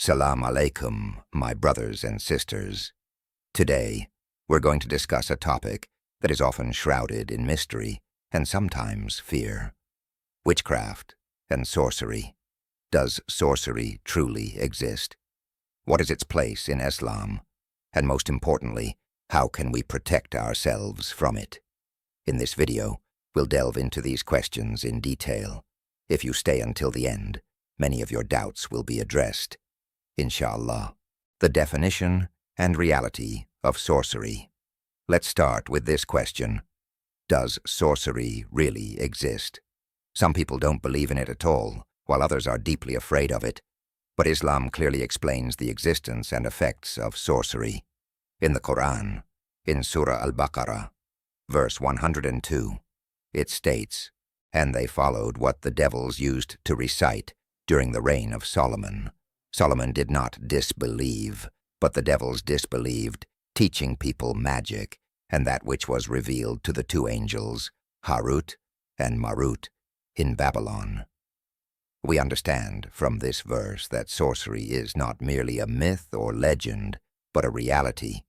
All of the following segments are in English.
Salam alaikum, my brothers and sisters. Today, we're going to discuss a topic that is often shrouded in mystery and sometimes fear. Witchcraft and sorcery. Does sorcery truly exist? What is its place in Islam? And most importantly, how can we protect ourselves from it? In this video, we'll delve into these questions in detail. If you stay until the end, many of your doubts will be addressed. Inshallah. The definition and reality of sorcery. Let's start with this question. Does sorcery really exist? Some people don't believe in it at all, while others are deeply afraid of it. But Islam clearly explains the existence and effects of sorcery. In the Quran, in Surah Al-Baqarah, verse 102, it states, "And they followed what the devils used to recite during the reign of Solomon. Solomon did not disbelieve, but the devils disbelieved, teaching people magic, and that which was revealed to the two angels, Harut and Marut, in Babylon." We understand from this verse that sorcery is not merely a myth or legend, but a reality.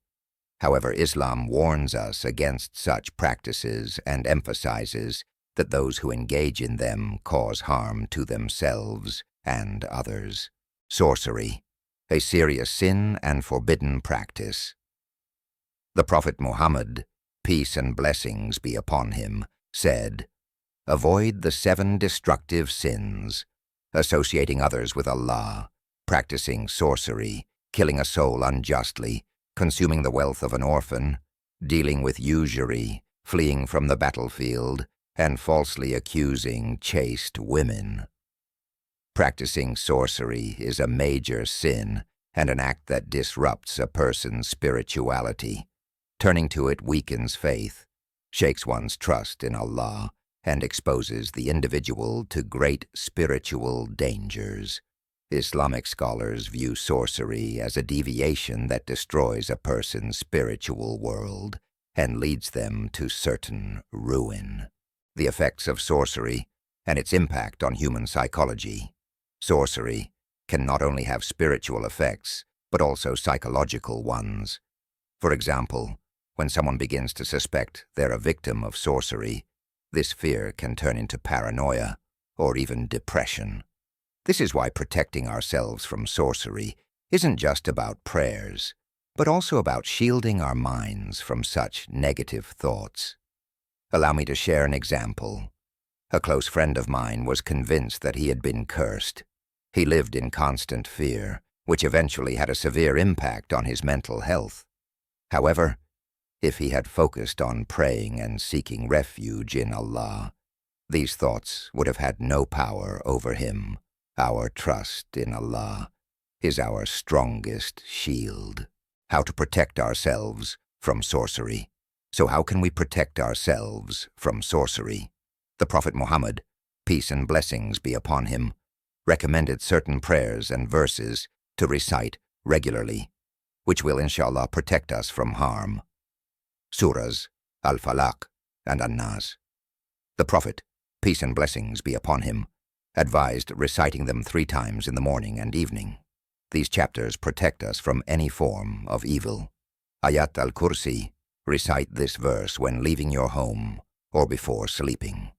However, Islam warns us against such practices and emphasizes that those who engage in them cause harm to themselves and others. Sorcery, a serious sin and forbidden practice. The Prophet Muhammad, peace and blessings be upon him, said, "Avoid the 7 destructive sins: associating others with Allah, practicing sorcery, killing a soul unjustly, consuming the wealth of an orphan, dealing with usury, fleeing from the battlefield, and falsely accusing chaste women." Practicing sorcery is a major sin and an act that disrupts a person's spirituality. Turning to it weakens faith, shakes one's trust in Allah, and exposes the individual to great spiritual dangers. Islamic scholars view sorcery as a deviation that destroys a person's spiritual world and leads them to certain ruin. The effects of sorcery and its impact on human psychology. Sorcery can not only have spiritual effects, but also psychological ones. For example, when someone begins to suspect they're a victim of sorcery, this fear can turn into paranoia or even depression. This is why protecting ourselves from sorcery isn't just about prayers, but also about shielding our minds from such negative thoughts. Allow me to share an example. A close friend of mine was convinced that he had been cursed. He lived in constant fear, which eventually had a severe impact on his mental health. However, if he had focused on praying and seeking refuge in Allah, these thoughts would have had no power over him. Our trust in Allah is our strongest shield. How to protect ourselves from sorcery. So how can we protect ourselves from sorcery? The Prophet Muhammad, peace and blessings be upon him, recommended certain prayers and verses to recite regularly, which will inshallah protect us from harm. Surahs, Al-Falaq and An-Nas. The Prophet, peace and blessings be upon him, advised reciting them 3 times in the morning and evening. These chapters protect us from any form of evil. Ayat al-Kursi, recite this verse when leaving your home or before sleeping.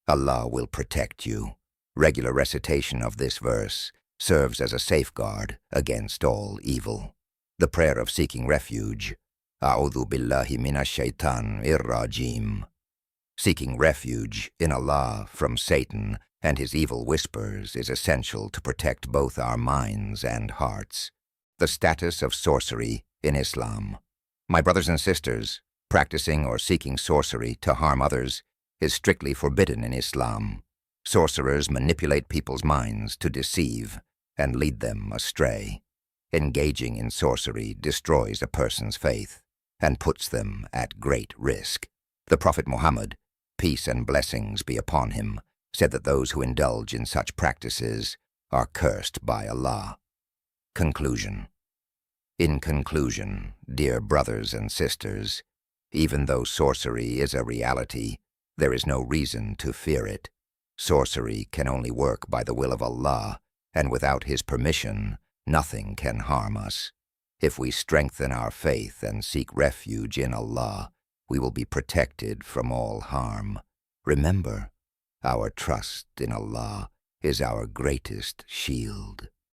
Allah will protect you. Regular recitation of this verse serves as a safeguard against all evil. The prayer of seeking refuge, A'udhu billahi minash shaitanir rajim. Seeking refuge in Allah from Satan and his evil whispers is essential to protect both our minds and hearts. The status of sorcery in Islam. My brothers and sisters, practicing or seeking sorcery to harm others is strictly forbidden in Islam. Sorcerers manipulate people's minds to deceive and lead them astray. Engaging in sorcery destroys a person's faith and puts them at great risk. The Prophet Muhammad, peace and blessings be upon him, said that those who indulge in such practices are cursed by Allah. Conclusion. In conclusion, dear brothers and sisters, even though sorcery is a reality, there is no reason to fear it. Sorcery can only work by the will of Allah, and without His permission, Nothing can harm us. If we strengthen our faith and seek refuge in Allah, we will be protected from all harm. Remember, our trust in Allah is our greatest shield.